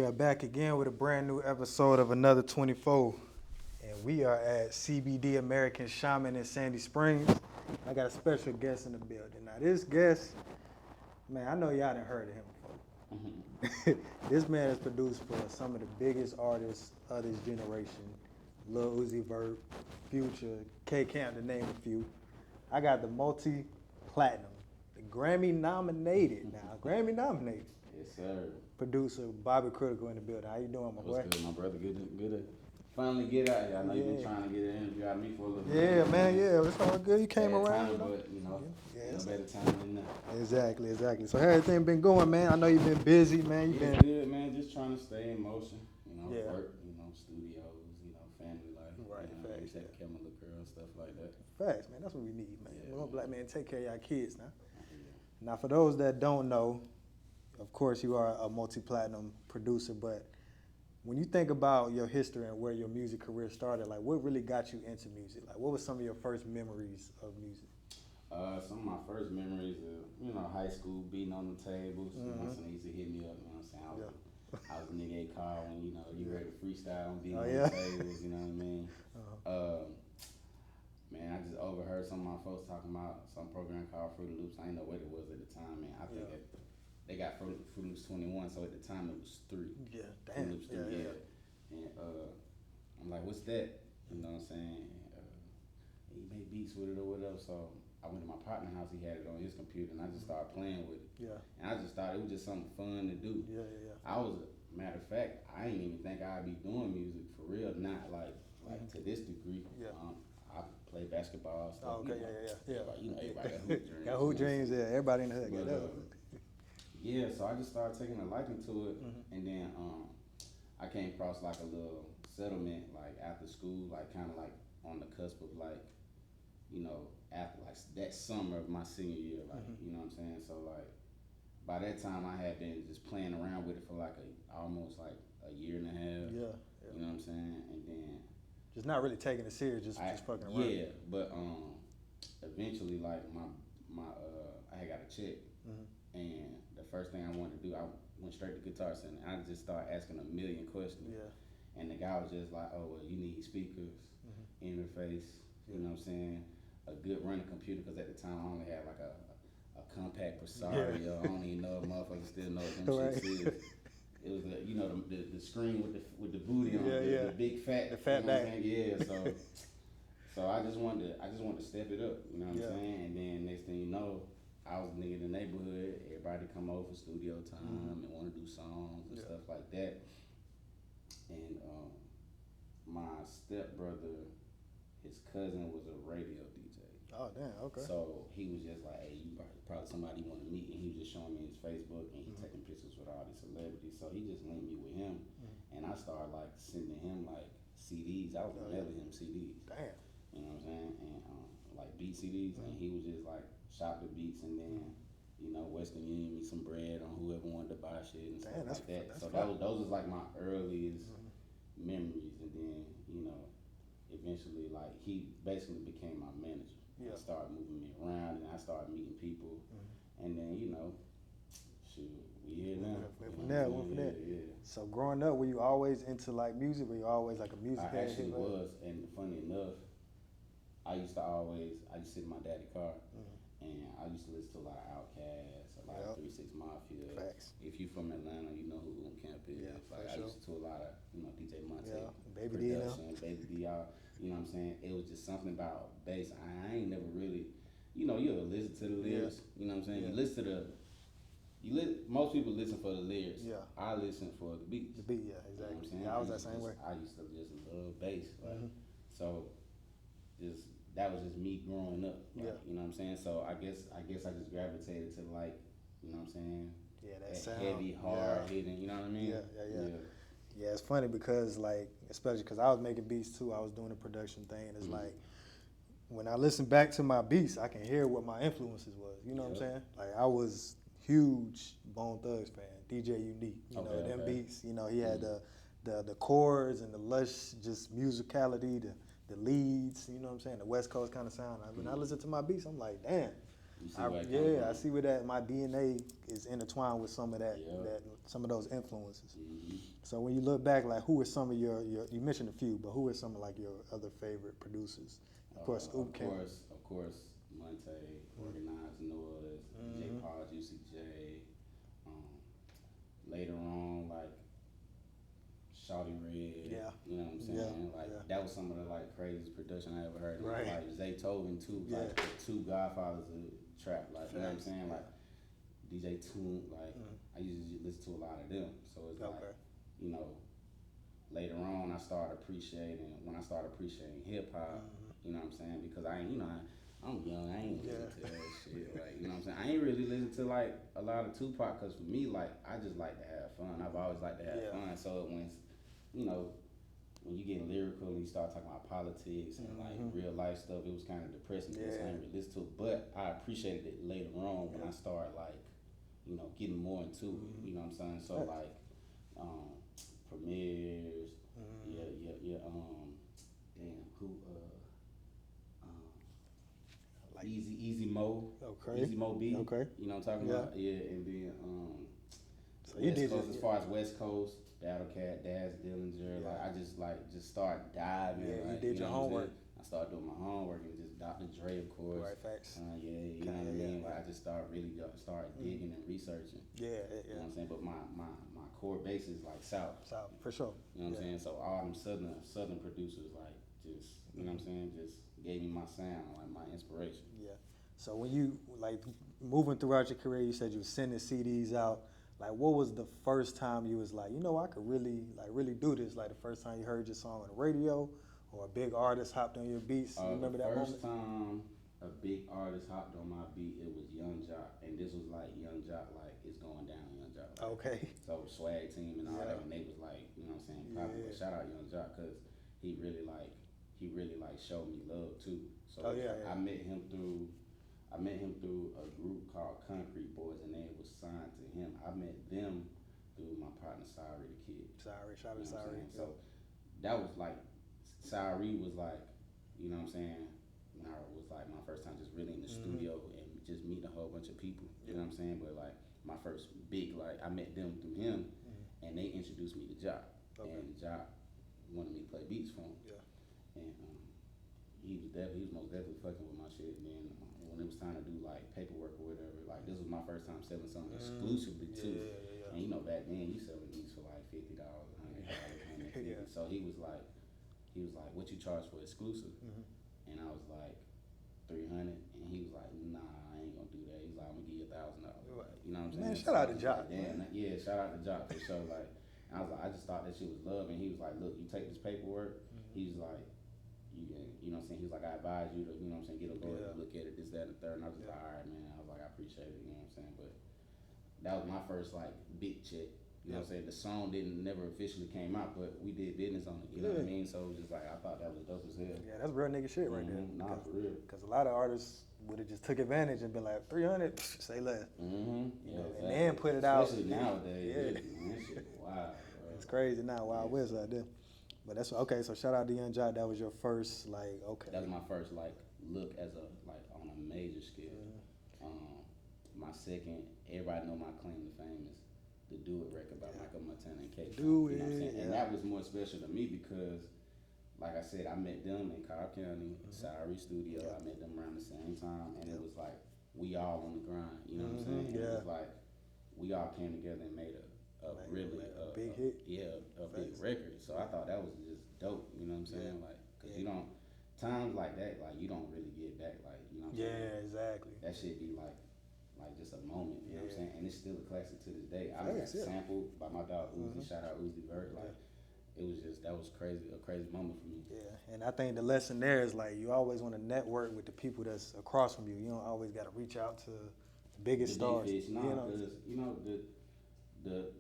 are back again with a brand new episode of Another 24. And we are at CBD American Shaman in Sandy Springs. I got a special guest in the building. Now this guest, man, I know y'all done heard of him before. This man has produced for some of the biggest artists of this generation. Lil Uzi Vert, Future, K Camp to name a few. I got the multi-platinum, the Grammy nominated now, Grammy nominated. Yes, sir. Producer Bobby Kritical in the building. How you doing, my boy? What's good, my brother? Good to finally get out here. I know you've been trying to get an interview out of me for a little bit. Yeah, man, yeah. It's all good. You came Bad around. time, but, no better time than now. Exactly. So how everything been going, man? I know you've been busy, man. You've been good, man. Just trying to stay in motion. Work, studios, family life. Right, facts. Take care of my little girl, stuff like that. Facts, man. That's what we need, man. Yeah, We want black men to take care of y'all kids now. Yeah. Now, for those that don't know, of course, you are a multi-platinum producer, but when you think about your history and where your music career started, like what really got you into music? Like what were some of your first memories of music? Some of my first memories of, high school, beating on the tables. Somebody used to hit me up, you know what I'm saying? I was a nigga at car when, you ready to freestyle and beat on the tables, you know what I mean? Man, I just overheard some of my folks talking about some program called Fruity Loops. I didn't know what it was at the time, man. I think they got Fruity Loops 21, so at the time it was 3. Yeah, damn. Loops 3, yeah. And I'm like, what's that? You know what I'm saying? He made beats with it or whatever, so I went to my partner's house, he had it on his computer, and I just started playing with it. Yeah. And I just thought it was just something fun to do. Yeah. Matter of fact, I didn't even think I'd be doing music for real, not like to this degree. Yeah. I play basketball, stuff. Oh, okay, yeah. Everybody got hoop dreams. Got hoop dreams, yeah. Everybody in the hood got that. Yeah, so I just started taking a liking to it, and then I came across like a little settlement, like after school, like kind of like on the cusp of like, after like that summer of my senior year, like you know what I'm saying. So like by that time, I had been just playing around with it for like almost like a year and a half. Yeah. You know what I'm saying, and then just not really taking it serious, just fucking around. Yeah, but eventually, like my I had got a check, and the first thing I wanted to do, I went straight to Guitar Center. I just started asking a million questions. Yeah. And the guy was just like, "Oh, well, you need speakers, interface, you know what I'm saying, a good running computer," because at the time I only had like a compact Presario. I don't even know if motherfuckers still know what them shits is. It was the screen with the booty on the big fat back. Yeah, so I just wanted to step it up, you know what I'm saying? And then next thing you know, I was a nigga in the neighborhood, everybody come over for studio time and want to do songs and stuff like that. And my stepbrother, his cousin was a radio DJ. Oh, damn, okay. So he was just like, hey, you probably somebody you want to meet, and he was just showing me his Facebook, and he taking pictures with all these celebrities. So he just linked me with him, and I started like sending him like CDs. I was mailing him CDs. Damn. You know what I'm saying? And like beat CDs, and he was just like shop the beats, and then Western Union me some bread on whoever wanted to buy shit and stuff like that. So those was like my earliest memories, and then eventually like he basically became my manager. Yeah. He started moving me around, and I started meeting people, and then shoot, we here now. From there. Yeah. So growing up, were you always into like music? Were you always like a music head? I actually was, and funny enough, I used to sit in my daddy's car, and I used to listen to a lot of Outkast, a lot of 3 6 Mafia. Facts. If you from Atlanta, you know who Boom Camp is. Yeah, like I listened to a lot of DJ Monte, Baby production, Baby D, y'all. You know what I'm saying? It was just something about bass. I ain't never really, you ever listen to the lyrics. You know what I'm saying? You listen to most people listen for the lyrics. Yeah. I listen for the beats. The beat, yeah, exactly. You know what I'm saying? Yeah, I was that same way. I used to just love bass. Like, so that was just me growing up. Like, you know what I'm saying? So I guess I just gravitated to like, you know what I'm saying? Yeah, that sound. Heavy, hard hitting, you know what I mean? Yeah, it's funny because like, especially because I was making beats too, I was doing the production thing, and it's like, when I listen back to my beats, I can hear what my influences was, you know what I'm saying? Like I was huge Bone Thugs fan, DJ Unique, them beats, he had the chords and the lush just musicality, the leads, you know what I'm saying, the West Coast kind of sound. When I listen to my beats, I'm like, damn, You see where it comes Yeah, from? I see where that my DNA is intertwined with some of that, Yeah. some of those influences. Mm-hmm. So when you look back, like who are some of your you mentioned a few, but who are some of like your other favorite producers? Of course, Of course, Monte, Organized Noise, J. Paul, Juicy J. Later on, like Shawty Red. Yeah. You know what I'm saying? That was some of the like craziest production I ever heard. Right. Like Zaytoven too, like the two godfathers of trap. Like you know what I'm saying? Like DJ Toon, like I used to listen to a lot of them. So it's like, you know, later on I started appreciating hip hop. You know what I'm saying? Because I'm young. I ain't listen to that shit. Like, you know what I'm saying? I ain't really listen to like a lot of Tupac because for me, like, I just like to have fun. I've always liked to have fun. So when, you know, when you get lyrical and you start talking about politics and like real life stuff, it was kind of depressing. So I didn't really listen to it. But I appreciated it later on when I started like, you know, getting more into it. You know what I'm saying? So like, Premiers, damn, who, like Easy Mo, Easy Mo B. Okay. You know what I'm talking about? Yeah, and then so you did Coast, as far as West Coast, Battle Cat, Daz Dillinger, like I just started diving. Yeah, like, you did your homework. I started doing my homework and just Dr. Dre, of course. Right, facts. You know what I mean? Like I just started digging and researching. Yeah. You know what I'm saying? But my core base is like South. South, for sure. You know what I'm saying? So all them southern producers like just, you know what I'm saying, just gave me my sound, like my inspiration. Yeah. So when you like moving throughout your career, you said you were sending CDs out. Like, what was the first time you was like, you know, I could really do this? Like the first time you heard your song on the radio, or a big artist hopped on your beats. You remember that moment? The first time a big artist hopped on my beat, it was Yung Joc, and this was like Yung Joc, like it's going down, Yung Joc. Like, okay. So swag team and all that, and they was like, you know what I'm saying, popular. But shout out Yung Joc because he really like showed me love too. So I met him through a group called Concrete Boys, and they was signed to him. I met them through my partner Sorry the Kid. Shout out Sorry. So that was like, Sorry was like, you know what I'm saying, when I was like my first time just really in the studio and just meeting a whole bunch of people. You know what I'm saying? But like my first big, like I met them through him, and they introduced me to Joc. And Joc wanted me to play beats for him. Yeah. And he was most definitely fucking with my shit. And then when it was time to do like paperwork or whatever, like this was my first time selling something exclusively too. And you know back then you selling beats for like $50, $100, $150. So he was like, what you charge for exclusive? And I was like, $300. And he was like, nah, I ain't gonna do that. He's like, I'm gonna give you $1,000. Like, you know what I'm saying? Man, shout out to Joc. Yeah, shout out to Joc for sure. Like, I was like, I just thought that shit was love. And he was like, look, you take this paperwork. He was like, you know what I'm saying? He was like, I advise you to, you know what I'm saying, get a lawyer to look at it, this, that, and the third. And I was just like, all right, man. I was like, I appreciate it, you know what I'm saying? But that was my first like big check. You know what I'm saying? The song never officially came out, but we did business on it. You know what I mean? So it was just like, I thought that was dope as hell. Yeah, that's real nigga shit right there. Nah, for real. Because a lot of artists would have just took advantage and been like, 300, say less. You know, exactly. And then put it out. Especially nowadays. That shit, wow. Bro. It's crazy now, Wild West out there. But that's okay. So shout out to Yung Joc. That was your first, like, okay. That was my first like look as a like on a major scale. My second, everybody know my claim to fame is the Do It record by Michael Montana and K. Do You know what It, I'm saying? And that was more special to me because, like I said, I met them in Cobb County, Sorry Studio. I met them around the same time, and it was like we all on the grind. You know what I'm saying? It was like we all came together and made a big hit. A big record. So I thought that was just dope. You know what I'm saying? Like, cause you don't times like that, like you don't really get back. Like, you know what I'm saying? Yeah, exactly. That shit be like just a moment, you know what I'm saying? And it's still a classic to this day. I got Thanks, sampled by my dog Uzi, shout out Uzi Vert. Like, it was just, that was crazy, a crazy moment for me. Yeah, and I think the lesson there is like you always want to network with the people that's across from you. You don't always got to reach out to the biggest stars. Big fish, because you know the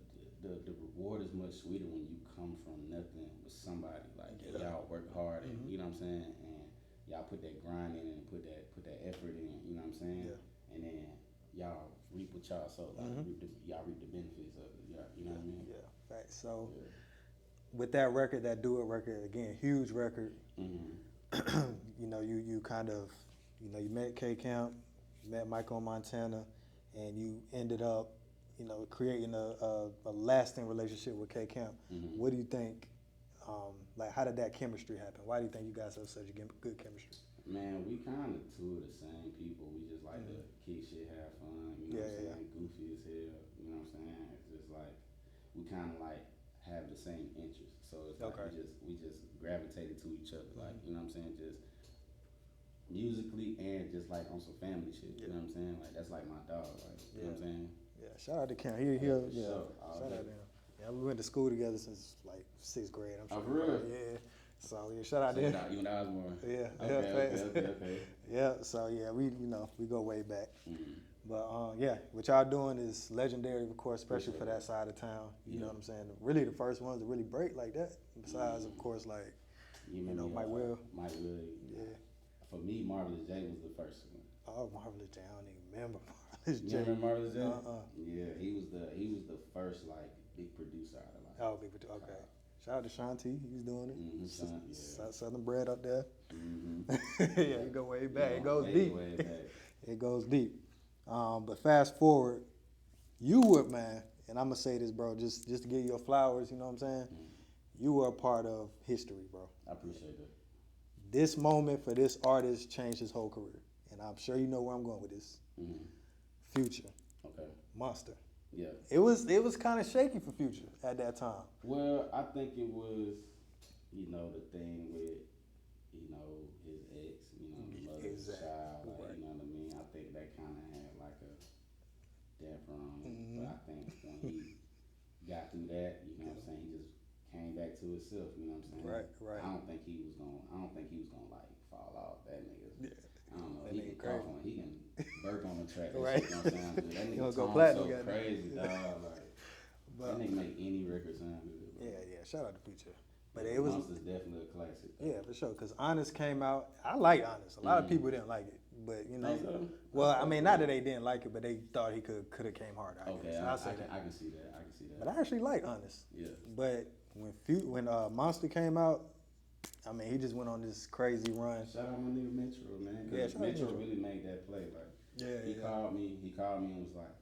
reward is much sweeter when you come from nothing with somebody. Like y'all work hard, and you know what I'm saying, and y'all put that grind in and put that effort in. You know what I'm saying, and then y'all reap what y'all sow. Like y'all reap the benefits of it. You know what I mean? Yeah, right. So with that record, that Do It record, again, huge record. You know, you kind of, you know, you met K Camp, met Michael in Montana, and you ended up, you know, creating a lasting relationship with K Camp. Mm-hmm. What do you think? Like, how did that chemistry happen? Why do you think you guys have such a good chemistry? Man, we kind of two of the same people. We just like to kick shit, have fun. You know what I'm saying? Goofy as hell. You know what I'm saying? It's just like we kind of like have the same interests. So it's like we just gravitated to each other. Like, you know what I'm saying? Just musically and just like on some family shit. You know what I'm saying? Like that's like my dog. Like, you know what I'm saying? Yeah, shout out to Cam. Shout out to him. Yeah, we went to school together since like 6th grade. I'm sure. Oh, for real? Yeah. So yeah, shout out to him. You and I was more. Yeah. Okay. Yeah. So yeah, we go way back. Mm-hmm. But yeah, what y'all doing is legendary, of course, especially for that side of town. You know what I'm saying? Really, the first ones to really break like that. Besides, of course, like Mike Will. Mike Will. Yeah. For me, Marvelous J was the first one. Oh, Marvelous J. I don't even remember Marvelous J. You remember Marvelous J? Yeah, he was the first like big producer out of like. Oh, big producer. Okay. Shout out to Shanti. He's doing it. Mm-hmm, Southern bread up there. Mm-hmm. Yeah, it go way back. It goes deep. Way back. It goes deep. But fast forward, you would, man, and I'm gonna say this, bro, just to give you your flowers. You know what I'm saying? Mm-hmm. You were a part of history, bro. I appreciate that. This moment for this artist changed his whole career, and I'm sure you know where I'm going with this. Mm-hmm. Future. Okay. Monster. Yeah. It was kind of shaky for Future at that time. Well, I think it was, the thing with, his ex, mother's child, like, you know what I mean? I think that kind of had like a damper on him. Mm-hmm. But I think when he got through that, you know what I'm saying, he just came back to himself, you know what I'm saying? Right. I don't think he was gonna like fall off. That nigga. Yeah. I don't know. He can crazy. cough on. He can burp on the track. Right. You know what I'm saying? That nigga go tone platinum, so crazy, dog. Like, that nigga make any record sound good. Bro. Yeah. Shout out to Future. But yeah, it was Monster's definitely a classic. Though. Yeah, for sure. Cause Honest came out. I like Honest. A lot of people didn't like it, but well, I mean, not that they didn't like it, but they thought he could have came harder. I can see that. But I actually like Honest. Yeah. But when Monster came out, I mean, he just went on this crazy run. Shout out my nigga Metro, man. Cause Metro really made that play. Like, he called me and was like,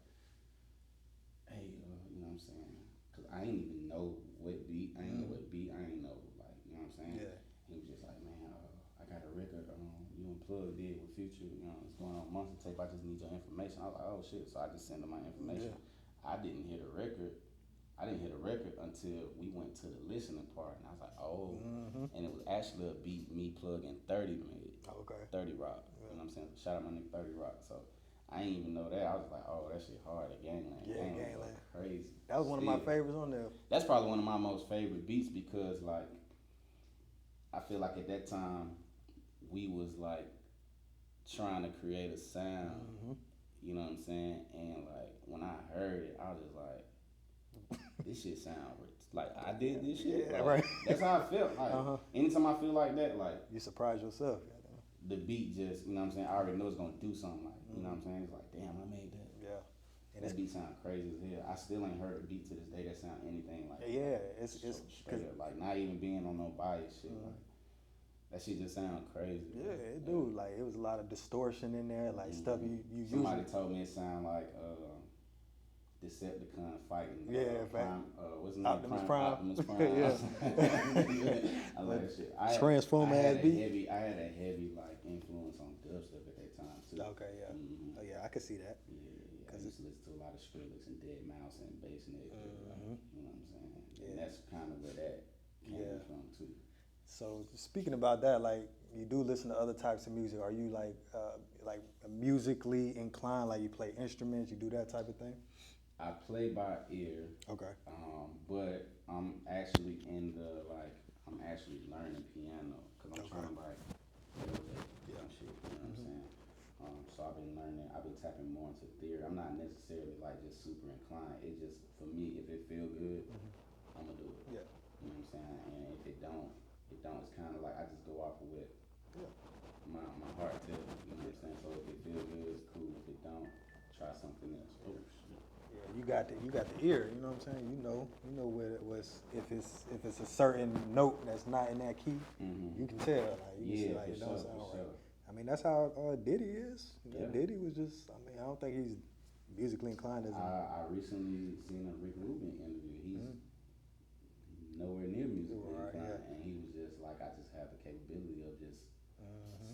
"Hey, you know what I'm saying? Cause I ain't even know what beat. I ain't know, like, you know what I'm saying? Yeah. He was just like, man, I got a record. You and Plug did with Future. It's going on Monster tape. I just need your information. I was like, oh shit. So I just sent him my information. Yeah. I didn't hear the record until we went to the listening part, and I was like, oh. Mm-hmm. And it was actually a beat me, Plug, and 30 made. Okay. 30 Rock. Yeah. You know what I'm saying? Shout out my nigga 30 Rock. So I ain't even know that. I was like, oh, that shit hard at Gangland. Yeah, Gangland. Crazy. That was one of my favorites on there. That's probably one of my most favorite beats because, like, I feel like at that time, we was, like, trying to create a sound. Mm-hmm. You know what I'm saying? And, like, when I heard it, I was just like, this shit sound like I did this shit. Yeah, like, right. That's how I felt. Like anytime I feel like that, like you surprise yourself. The beat just, you know what I'm saying, I already know it's gonna do something. Like, you know what I'm saying? It's like, damn, I made that. Yeah. And that beat sound crazy as hell. I still ain't heard a beat to this day that sound anything like yeah, that. it's straight up, like not even being on no bias shit. Like that shit just sound crazy. Yeah, it do. Like it was a lot of distortion in there, like stuff you Somebody told me it sound like Decepticon fighting. What's his name? Optimus Prime. Optimus Prime. Yeah. I like that shit. Transform ass beat. I had a heavy like influence on dubstep at that time too. Okay, yeah. Mm-hmm. Oh yeah, I could see that. Yeah. I used to listen to a lot of Skrillex and Dead Mouse and Bassnet. Mm-hmm. You know what I'm saying? Yeah. And that's kind of where that came from too. So speaking about that, like you do listen to other types of music. Are you like musically inclined? Like you play instruments, you do that type of thing? I play by ear. Okay. But I'm actually I'm actually learning piano because I'm trying to like shit. You know what I'm saying? So I've been tapping more into theory. I'm not necessarily like just super inclined. It just for me, if it feel good, I'm gonna do it. Yeah. You know what I'm saying? And if it don't, it's kind of like I just go off of what my heart tells me. You know what I'm saying? So if it feel good, it's cool. If it don't, try something else. Oh shit. Yeah, you got the ear. You know what I'm saying? You know where it was. If it's a certain note that's not in that key, you can tell. Like you can see, like it don't sound right. I mean, that's how Diddy is. Yeah. Diddy was just. I mean, I don't think he's musically inclined as. I recently seen a Rick Rubin interview. He's nowhere near musically inclined, and he was just like, I just have the capability of just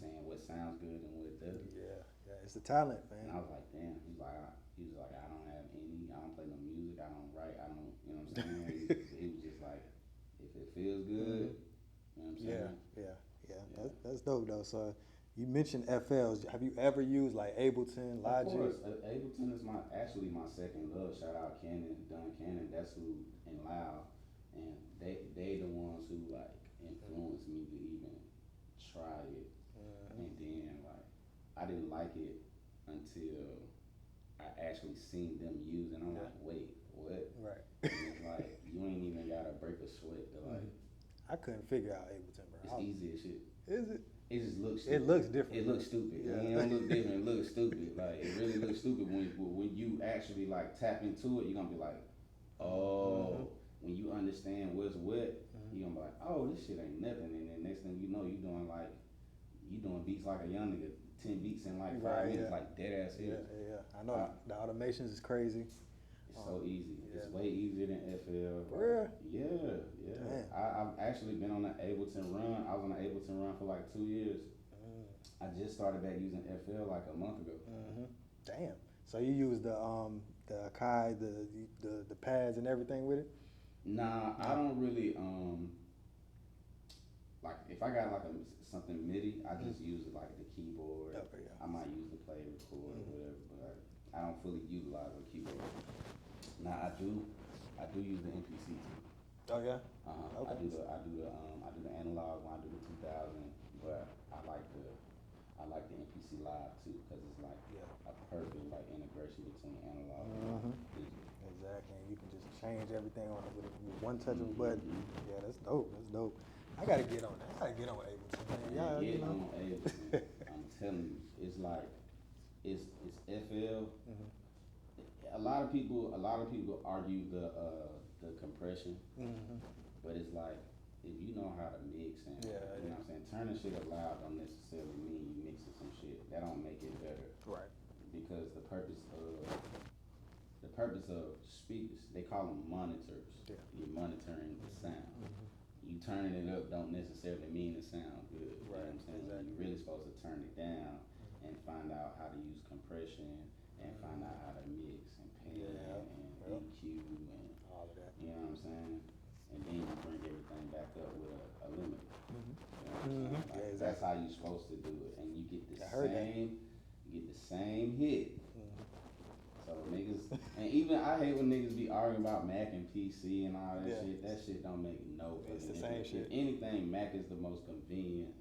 saying what sounds good and what doesn't. Yeah, it's the talent, man. And I was like, damn. He was like, I don't have any. I don't play no music. I don't write. I don't. You know what I'm saying? He was just like, if it feels good, you know what I'm saying? Yeah. That's dope though. So you mentioned FLs. Have you ever used like Ableton, Logic? Of course, Ableton is actually my second love. Shout out Don Cannon. That's who and Loud, and they the ones who like influenced me to even try it. And then like I didn't like it until I actually seen them use it. And I'm like, wait, what? Right. And it's like you ain't even gotta break a sweat to like. I couldn't figure out Ableton, bro. It's easy as shit. Is it? It just looks stupid. It looks different. It looks stupid. Yeah. It don't look different. It looks stupid. Like it really looks stupid when you actually like tap into it. You're gonna be like, oh. When you understand what's what, you're gonna be like, oh, this shit ain't nothing. And then next thing you know, you doing beats like a young nigga, 10 beats in like 5 minutes, like dead ass hits. Yeah. I know the automations is crazy. It's so easy. It's way easier than FL. For real? Yeah. I've actually been on an Ableton run. I was on an Ableton run for like 2 years. I just started back using FL like a month ago. Damn. So you use the Akai, the pads and everything with it? Nah, I don't really like if I got like something MIDI, I just use it like the keyboard. I might use the play record or whatever, but I don't fully utilize the keyboard. Now I do use the MPC too. Oh yeah. Okay. I do the analog when I do the 2000, but I like the MPC live too because it's like a perfect like integration between analog and digital. Exactly. And you can just change everything on it with one touch of a button. Yeah, that's dope. I gotta get on that. I gotta get on Ableton. Get on Ableton. I'm telling you, it's like it's FL. A lot of people argue the compression, but it's like if you know how to mix and you know what I'm saying, turning shit up loud don't necessarily mean you mixing some shit. That don't make it better. Right. Because the purpose of speakers, they call them monitors. Yeah. You're monitoring the sound. You turning it up don't necessarily mean it sound good. Right. You know what I'm saying? Exactly. You're really supposed to turn it down and find out how to use compression and find out how to mix and pan and EQ and all of that. You know what I'm saying? And then you bring everything back up with a limit. You know what I'm saying? Like, that's how you're supposed to do it, and you get the same hit. So niggas, and even I hate when niggas be arguing about Mac and PC and all that shit. That shit don't make no sense. It's the same shit. If anything, Mac is the most convenient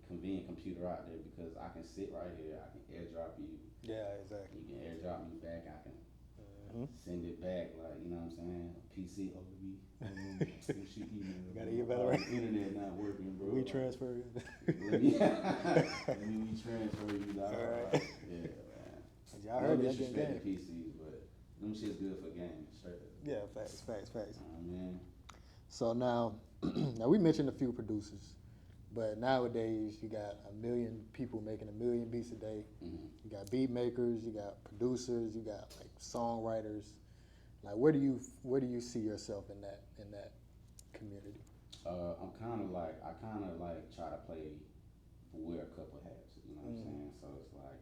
computer out there because I can sit right here, I can airdrop you. Yeah, exactly. You can airdrop me back, I can send it back, like, you know what I'm saying? PC, Gotta get better. Right? Internet not working, bro. We transfer. Let me transfer you, dog. All right. Yeah, man. Y'all heard no that disrespect to PCs, but them shit's good for games, straight up. Yeah, facts. Man. So now we mentioned a few producers, but nowadays you got 1 million people making 1 million beats a day. You got beat makers, you got producers, you got like songwriters. Like, where do you see yourself in that community? I kind of like try to wear a couple hats. You know what I'm saying? So it's like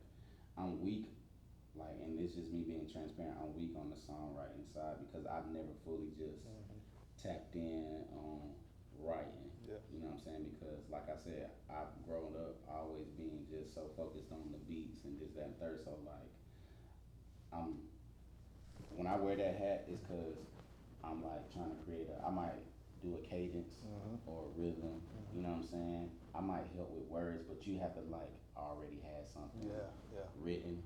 I'm weak. Like, and it's just me being transparent. I'm weak on the songwriting side because I've never fully just tapped in on writing. Yeah. You know what I'm saying? Because, like I said, I've grown up always being just so focused on the beats and this, that, and third. So, like, when I wear that hat, it's because I'm, like, trying to I might do a cadence or a rhythm. You know what I'm saying? I might help with words, but you have to, like, already have something written.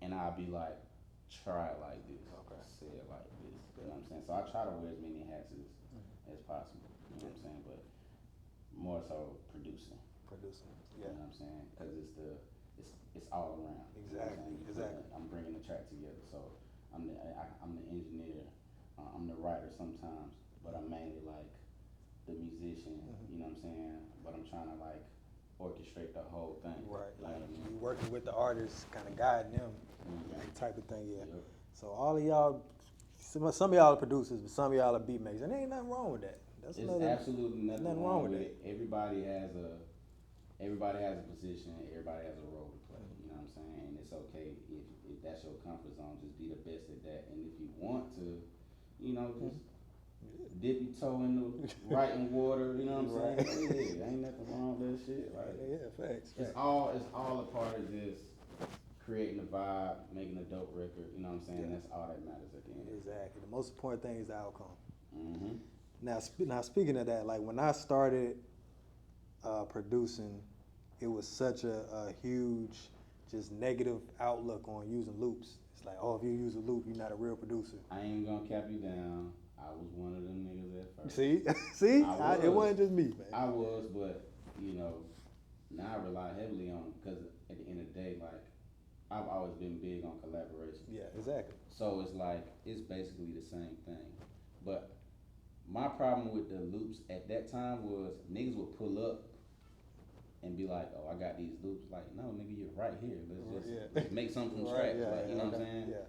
And I'll be like, try it like this. Okay. Say it like this. You know what I'm saying? So I try to wear as many hats as possible. You know what I'm saying? But more so producing. Yeah. You know what I'm saying? Because it's all around. Exactly. You know exactly. I'm bringing the track together. So I'm the engineer. I'm the writer sometimes, but I'm mainly like the musician. You know what I'm saying? But I'm trying to like orchestrate the whole thing. Right. You know Like what I mean? you working with the artists, kind of guiding them, Mhm. that type of thing. Yeah. Yep. So all of y'all, some of y'all are producers, but some of y'all are beat makers, and there ain't nothing wrong with that. That's It's another. absolutely nothing nothing wrong with with it. Everybody has a position. Everybody has a role to play. You know what I'm saying? And it's okay if that's your comfort zone. Just be the best at that. And if you want to, just dip your toe in the writing water. You know what I'm saying? Right. Yeah, ain't nothing wrong with that shit. Like, Yeah, facts. it's all a part of just creating a vibe, making a dope record. You know what I'm saying? Yeah. That's all that matters at the end. Exactly. The most important thing is the outcome. Mm-hmm. Now speaking of that, like when I started producing, it was such a huge, just negative outlook on using loops. It's like, oh, if you use a loop, you're not a real producer. I ain't gonna cap you down. I was one of them niggas at first. See, I it wasn't just me, man. I was, but now I rely heavily on, because at the end of the day, like, I've always been big on collaboration. Yeah, exactly. So it's like it's basically the same thing. But my problem with the loops at that time was niggas would pull up and be like, "Oh, I got these loops." Like, no, nigga, you're right here. Let's make something from scratch. Like, you know what I'm saying? Yeah.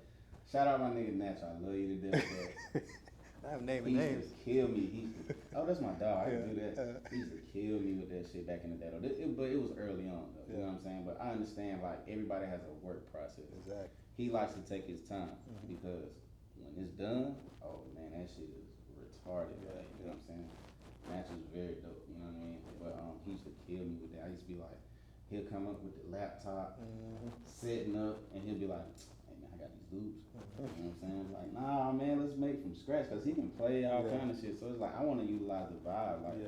Shout out my nigga Natch. I love you to death, but I'm naming he names. used to kill me. That's my dog. I can do that. He used to kill me with that shit back in the day. But it was early on, though. You know what I'm saying? But I understand, like, everybody has a work process. Exactly. He likes to take his time because when it's done, oh man, that shit is retarded. Like, you know what I'm saying? Natch was very dope. You know what I mean? But he used to kill me with that. I used to be like, he'll come up with the laptop, setting up, and he'll be like, "Hey man, I got these loops." You know what I'm saying? Like, nah, man, let's make from scratch, because he can play all kind of shit. So it's like, I want to utilize the vibe. Like,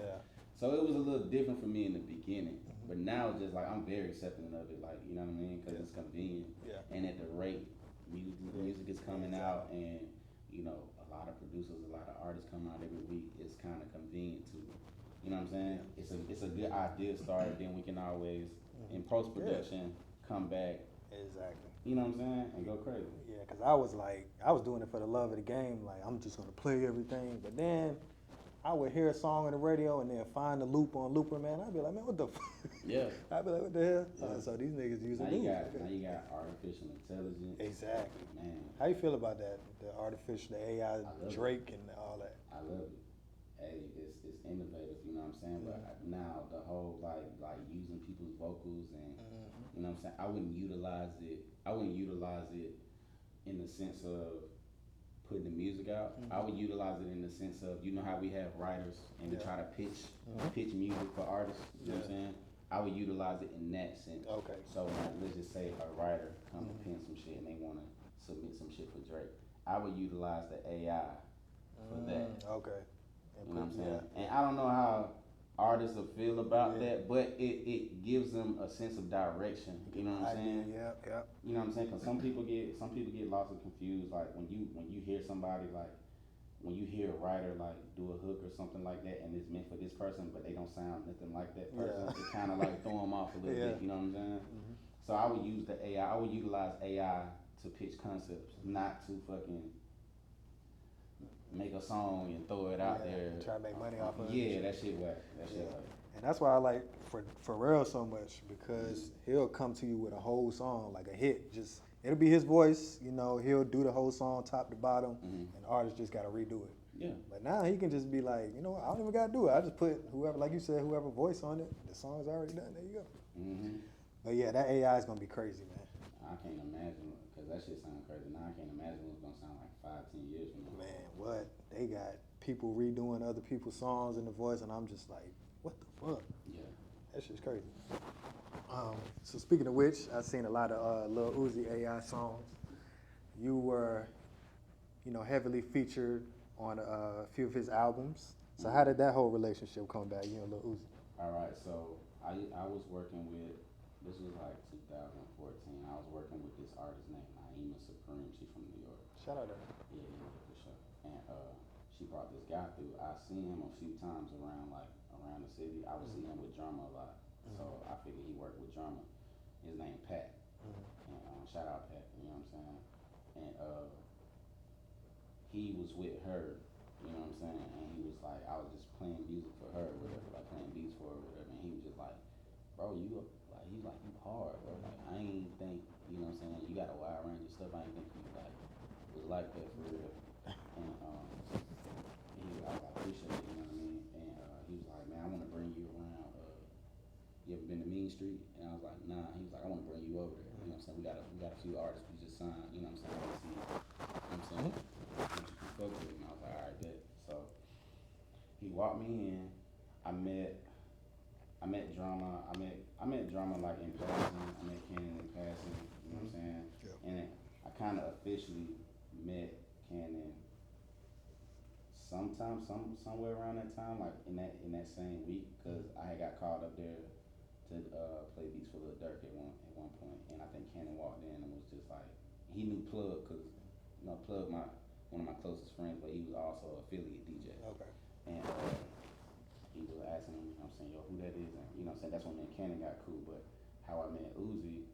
so it was a little different for me in the beginning. But now it's just like, I'm very accepting of it. Like, you know what I mean? Because it's convenient. Yeah. And at the rate music is coming out, and, a lot of producers, a lot of artists come out every week, it's kind of convenient to, you know what I'm saying? It's a good idea started, then we can always, in post-production, come back. Exactly. You know what I'm saying? And go crazy. Yeah, because I was doing it for the love of the game. Like, I'm just going to play everything. But then I would hear a song on the radio and then find the loop on Looper, man. I'd be like, man, what the fuck? Yeah. I'd be like, what the hell? Yeah. So these niggas using Now loops. you got artificial intelligence. Exactly. Man, How you feel about that? The artificial, the AI, love Drake, and all that. I love it. Hey, it's innovative, you know what I'm saying? But now the whole like using people's vocals and you know what I'm saying? I wouldn't utilize it in the sense of putting the music out. I would utilize it in the sense of, how we have writers and we try to pitch music for artists, you know what I'm saying? I would utilize it in that sense. Okay. So like, let's just say a writer come and pen some shit and they want to submit some shit for Drake. I would utilize the AI for that. Okay. You know what I'm saying? And I don't know how artists will feel about that, but it gives them a sense of direction. You know what I'm saying? Yeah. You know what I'm saying? Because some people get lost and confused. Like when you hear somebody, like when you hear a writer like do a hook or something like that, and it's meant for this person, but they don't sound nothing like that person. It kind of like throw them off a little bit. You know what I'm saying? So I would use the AI. I would utilize AI to pitch concepts, not to fucking make a song and throw it out there. Try to make money off of it. Yeah, that shit whack. That shit whack. And that's why I like Pharrell so much, because he'll come to you with a whole song, like a hit. Just it'll be his voice, he'll do the whole song top to bottom, and the artist just gotta redo it. Yeah. But now he can just be like, I don't even gotta do it. I just put whoever, like you said, whoever voice on it. The song's already done. There you go. But yeah, that AI is gonna be crazy, man. I can't imagine, because that shit sounds crazy. Now I can't imagine what it's gonna sound like 5-10 years from now. Man, what? They got people redoing other people's songs in the voice, and I'm just like, what the fuck? Yeah. That shit's crazy. So speaking of which, I've seen a lot of Lil Uzi AI songs. You were, heavily featured on a few of his albums. So how did that whole relationship come back, you and Lil Uzi? All right, so I was working with, this was like 2014. I was working with this artist named Naima Supreme. She's from New York. Shout out to her. Yeah, for sure. And she brought this guy through. I seen him a few times around the city. I would see him with Drama a lot. So I figured he worked with Drama. His name Pat. And shout out Pat, you know what I'm saying? And he was with her, you know what I'm saying? And he was like, I was just playing music for her or whatever, like playing beats for her or whatever. And he was just like, bro, you like, he's like, you hard, bro. Like, I ain't think, you know what I'm saying, you got a wide range of stuff. I ain't think you like was like that for real. And I was like, appreciate it, you know what I mean? And he was like, man, I want to bring you around. You ever been to Mean Street? And I was like, nah. He was like, I want to bring you over there. You know what I'm saying? We got a few artists we just signed. You know what I'm saying? I want to see. You know what I'm saying? What you can fuck with. And I was like, all right, bet. So he walked me in. I met drama. I met drama like in passing. I met Cannon in passing. You know what I'm saying? Yeah. And I kind of officially met Cannon somewhere around that time, like in that same week, because I had got called up there to play beats for Lil Durk at one point, and I think Cannon walked in and was just like, he knew Plug, because you know Plug one of my closest friends, but he was also an affiliate DJ. Okay. And he was asking him, you know what I'm saying, yo, who that is, and you know what I'm saying, that's when me and Cannon got cool. But how I met Uzi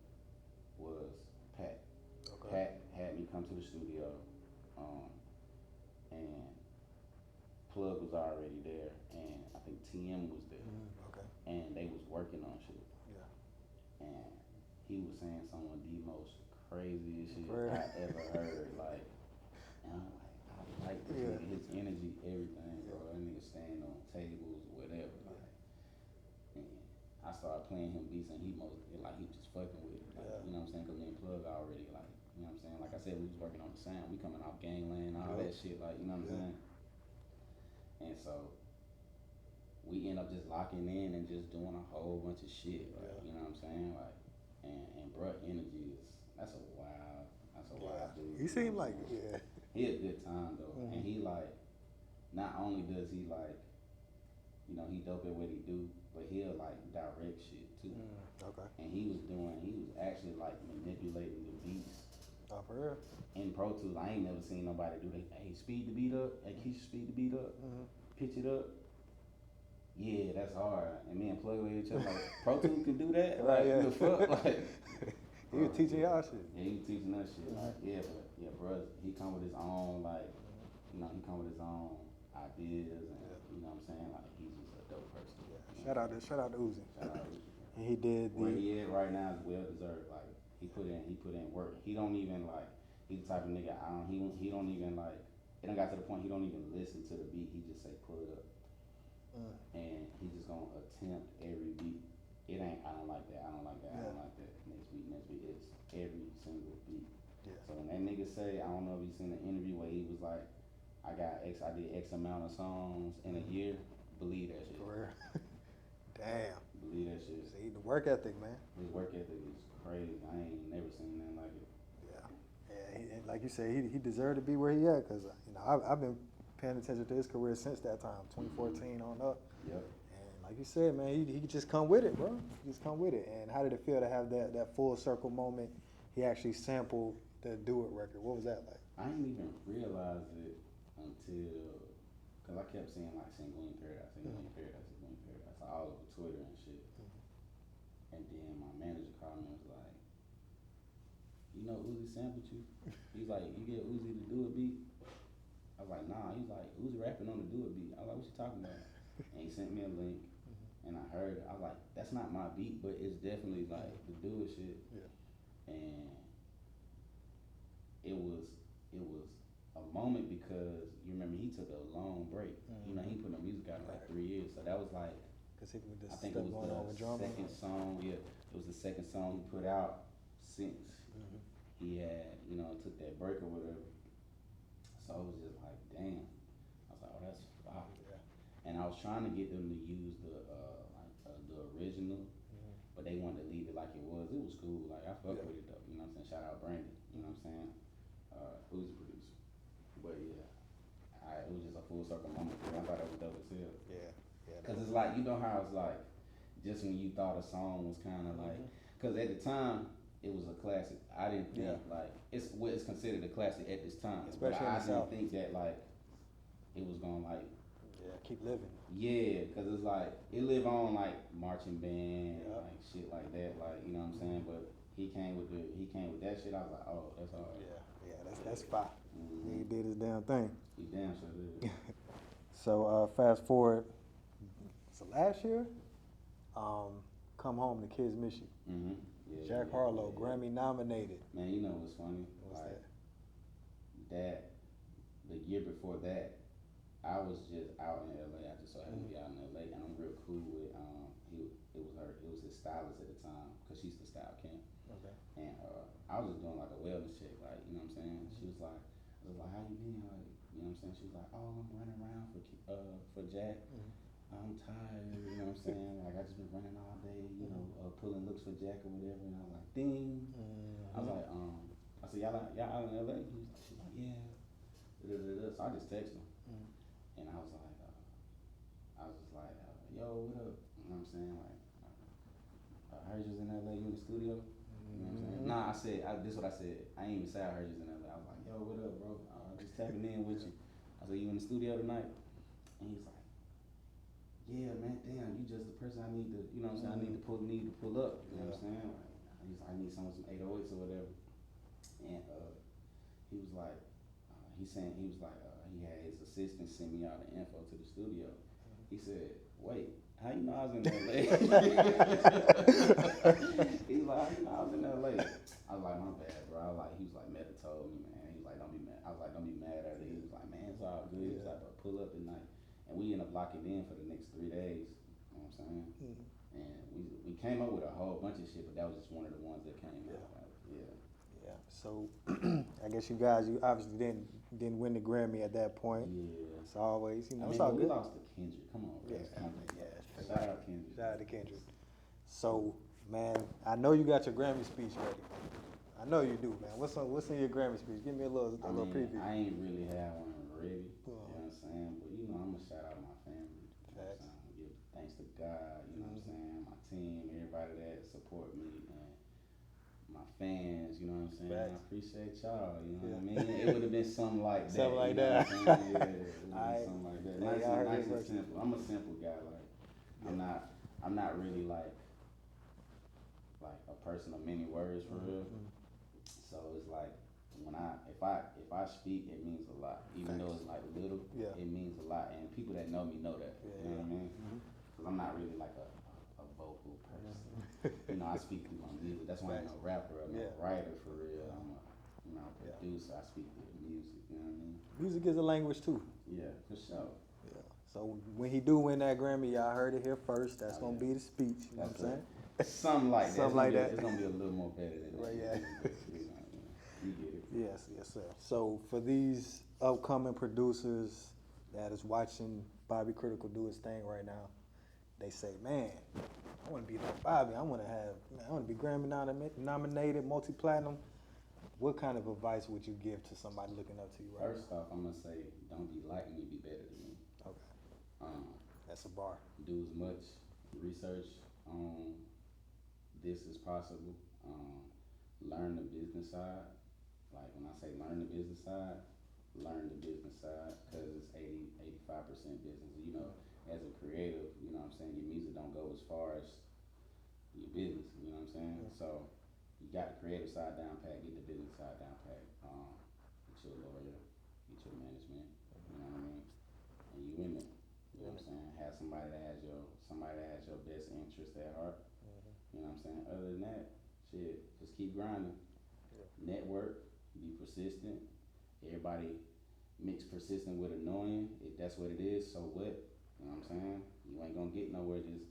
was Pat. Okay. Pat had me come to the studio, and Plug was already there, and I think TM was there. Okay. And they was working on shit. Yeah. And he was saying some of the most craziest shit I ever heard. Like, and I'm like, I like this nigga, his energy, everything, bro. That nigga standing on tables, whatever. Like, and I started playing him beats, and he was just fucking with it. Like, you know what I'm saying? Cause me and Plug already, like, you know what I'm saying? Like I said, we was working on the sound. We coming off Gangland, all that shit. Like, you know what I'm saying? And so we end up just locking in and just doing a whole bunch of shit, like, you know what I'm saying? Like, and bruh, energy is, that's a wild dude. He seemed like, he a good time though. Mm-hmm. And he like, not only does he like, you know, he dope at what he do, but he'll like direct shit too. Okay. And he was actually like manipulating the beats. Oh, for real? In Pro Tools, I ain't never seen nobody do that. Hey, speed the beat up. Hey, Keisha, speed the beat up. Mm-hmm. Pitch it up. Yeah, that's hard. And me and Plug with each other, like, Pro Tools can do that? Like, yeah. The fuck? Like, he was teaching y'all shit. Yeah, he was teaching us shit. Like, bro, he come with his own, like, you know, he come with his own ideas, and you know what I'm saying? Like, he's just a dope person. Yeah. Shout out to Uzi. Shout out to Uzi. And he did where he is right now is well deserved. Like, he put in work. He don't even like. He's the type of nigga. He don't even like. It done got to the point he don't even listen to the beat. He just say pull it up, and he just gonna attempt every beat. It ain't. I don't like that. I don't like that. I don't like that. Next beat. It's every single beat. Yeah. So when that nigga say, I don't know if you seen the interview where he was like, I did X amount of songs in a year. Believe that shit. For real. Damn. Believe that shit. See, the work ethic, man. His work ethic is crazy. I ain't never seen nothing like it. And like you said, he deserved to be where he at, because you know I've been paying attention to his career since that time, 2014 on up. Yep. And like you said, man, he just come with it, bro. He just come with it. And how did it feel to have that full circle moment? He actually sampled the Do It record. What was that like? I didn't even realize it until, because I kept saying Gleam Paradise, Gleam Paradise, all over Twitter and shit. Mm-hmm. And then my manager called me and was like, you know Uzi sampled you? He's like, you get Uzi to do a beat? I was like, nah. He's like, Uzi rapping on the Do It beat. I was like, what you talking about? And he sent me a link, and I heard it. I was like, that's not my beat, but it's definitely like the Do It shit. Yeah. And it was a moment, because you remember he took a long break. Mm-hmm. You know, he put no music out in like 3 years, so that was like, I think it was the second song. Yeah, it was the second song he put out since he had, you know, took that break or whatever. So it was just like, damn. I was like, oh, that's fire. Yeah. And I was trying to get them to use the original, but they wanted to leave it like it was. It was cool. Like, I fuck with it though. You know what I'm saying? Shout out Brandon. You know what I'm saying? Who's the producer? But yeah, it was just a full circle moment. I thought it was dope as hell. Yeah. Cause it's like, you know how it's like, just when you thought a song was kind of like, cause at the time it was a classic. I didn't think like it's considered a classic at this time. Especially I didn't think that like it was gonna like keep living. Yeah, cause it's like it live on like marching band, like shit like that. Like, you know what I'm saying? But he came with that shit. I was like, oh, that's all right. That's fire. Mm-hmm. He did his damn thing. He damn sure did. So fast forward. So last year, Come Home, The Kids Miss You. Mm-hmm. Yeah, Jack Harlow, Grammy nominated. Man, you know what's funny? What's like that? The year before that, I was just out in LA. I just so happened to be out in LA, and I'm real cool with it was his stylist at the time, cause she used to style Kim. Okay. And I was just doing like a wellness check, like, you know what I'm saying. She was like, I was like, how you been? Like, you know what I'm saying. She was like, oh, I'm running around for Jack. I'm tired, you know what I'm saying? Like, I just been running all day, you know, pulling looks for Jack or whatever. And I was like, ding. I was like, I said, y'all out in LA? She's like, yeah. So I just texted him. And I was just like, yo, what up? You know what I'm saying? Like, I heard you was in LA, you in the studio? You know what I'm saying? Nah, this is what I said. I ain't even say I heard you was in LA. I was like, yo, what up, bro? Just tapping in with you. I said, you in the studio tonight? And he's like, yeah, man, damn, you just the person I need to, you know what I'm saying? I need to pull up, you know what I'm saying? Like, he's like, I need some 808s or whatever. And he was like, he had his assistant send me out the info to the studio. He said, wait, how you know I was in LA? He's like, how you know I was in LA? I was like, my bad, bro. He was like, Meta told me, man. He was like, don't be mad. I was like, don't be mad at it. He was like, man, it's all good. He was like, but pull up tonight. And we ended up locking in for the next 3 days. You know what I'm saying? And we came up with a whole bunch of shit, but that was just one of the ones that came out. Like, Yeah. So I guess you obviously didn't win the Grammy at that point. Yeah. It's always, I mean, it's all we good. lost to Kendrick. Come on, bro. Shout out Kendrick. Shout out to Kendrick. So, man, I know you got your Grammy speech ready. I know you do, man. What's in your Grammy speech? Give me a little preview. I ain't really have one ready. You know what I'm saying? But you know, I'm gonna shout out my family. You know what I'm saying? Give thanks to God. You know what I'm saying? My team, everybody that support me, and my fans. You know what I'm saying? I appreciate y'all. You know what I mean? It would have been something like that. Something like that. Yeah, it would have been something like that. Nice and simple. I'm a simple guy. Like I'm not really like a person of many words for real. So it's like if I speak, it means a lot. Even though it's like little, it means a lot. And people that know me know that. You know what I mean? Because I'm not really like a vocal person. You know, I speak through my music. That's why I'm a rapper. I'm a writer for real. I'm a producer. I speak through the music. You know what I mean? Music is a language too. Yeah, for sure. Yeah. So when he do win that Grammy, y'all heard it here first. That's gonna be the speech. You know what I'm saying? Something like that. Something like that. It's gonna be a little more better than that. Right, yeah. You get it. Yes, sir. So for these upcoming producers that is watching Bobby Kritical do his thing right now, they say, man, I want to be like Bobby. I want to be Grammy nominated, multi-platinum. What kind of advice would you give to somebody looking up to you right First off, I'm gonna say, don't be like me, be better than me. Okay. That's a bar. Do as much research on this as possible. Learn the business side. Like when I say learn the business side, because it's 85% business. You know, as a creative, you know what I'm saying, your music don't go as far as your business, you know what I'm saying? So you got the creative side down pat, get the business side down pat. Get your lawyer, get your management, you know what I mean? And you in it. You know what I'm saying? Have somebody that has your best interest at heart. You know what I'm saying? Other than that, shit, just keep grinding. Network, be persistent. Everybody mix persistent with annoying. If that's what it is, so what? You know what I'm saying? You ain't gonna get nowhere just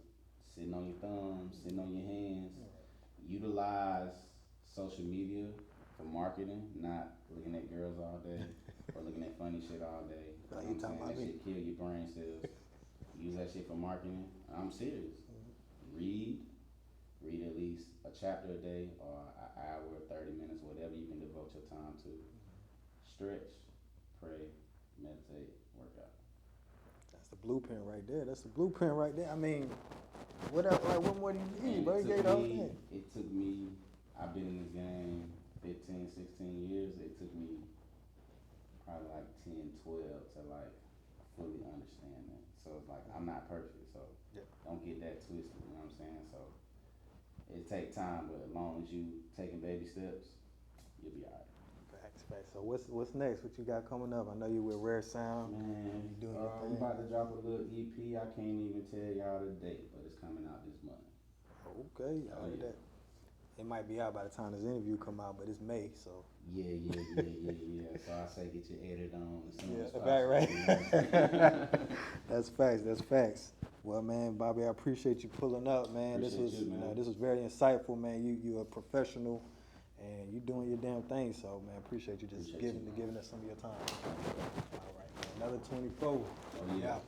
sitting on your thumbs, sitting on your hands. Utilize social media for marketing, not looking at girls all day or looking at funny shit all day. You know what I'm saying? That shit kill your brain cells. Use that shit for marketing. I'm serious. Read at least a chapter a day or an hour, 30 minutes, whatever you can devote your time to. Stretch, pray, meditate, work out. That's the blueprint right there. I mean, what more do you need, bro? It took me, I've been in this game 15, 16 years. It took me probably like 10, 12 to like fully understand that. So it's like, I'm not perfect, so don't get that twisted, you know what I'm saying? So it take time, but as long as you taking baby steps, you'll be all right. Facts. So what's next? What you got coming up? I know you with Rare Sound. Man, you doing your thing. I'm about to drop a little EP. I can't even tell y'all the date, but it's coming out this month. Okay, I heard that. It might be out by the time this interview come out, but it's May, so. Yeah. So I say get your edit on as soon as Right. possible. That's facts. Well, man, Bobby, I appreciate you pulling up, man. Appreciate This was, you, man. this was very insightful, man. You're a professional, and you doing your damn thing. So, man, appreciate you just giving us some of your time. All right, man. Another 24. Oh, yeah. Yeah.